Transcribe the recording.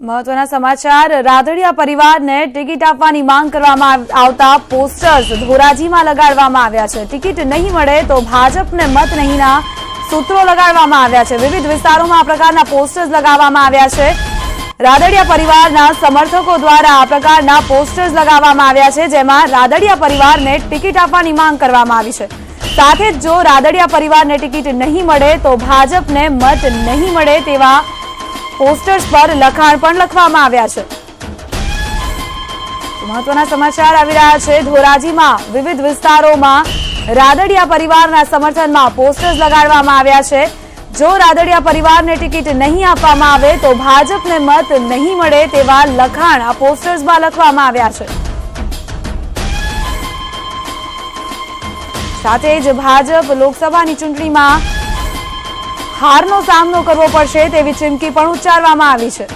મહત્વના સમાચાર રાદડિયા પરિવારને ટિકિટ આપવાની માંગ કરવામાં આવતા પોસ્ટર્સ ધોરાજીમાં લગાડવામાં આવ્યા છે। ટિકિટ નહીં મળે તો ભાજપને મત નહીંના સૂત્રો લગાડવામાં આવ્યા છે। વિવિધ વિસ્તારોમાં આ પ્રકારના પોસ્ટર્સ લગાવવામાં આવ્યા છે। રાદડિયા પરિવારના સમર્થકો દ્વારા આ પ્રકારના પોસ્ટર્સ લગાવવામાં આવ્યા છે, જેમાં રાદડિયા પરિવારને ટિકિટ આપવાની માંગ કરવામાં આવી છે। સાથે જ જો રાદડિયા પરિવારને ટિકિટ નહીં મળે તો ભાજપને મત નહીં મળે તેવા પોસ્ટર્સ પર લખાણ પણ લખવામાં આવ્યા છે। મહત્વના સમાચાર આવી રહ્યા છે। ધોરાજીમાં વિવિધ વિસ્તારોમાં રાદડિયા પરિવારના સમર્થનમાં પોસ્ટર્સ લગાડવામાં આવ્યા છે। જો રાદડિયા પરિવારને ટિકિટ નહીં આપવામાં આવે તો ભાજપને મત નહીં મળે તેવા લખાણ આ પોસ્ટર્સમાં લખવામાં આવ્યા છે। સાથે જ ભાજપ લોકસભાની ચૂંટણીમાં હારનો સામનો કરવો પડશે તેવી ચીમકી પણ ઉચ્ચારવામાં આવી છે।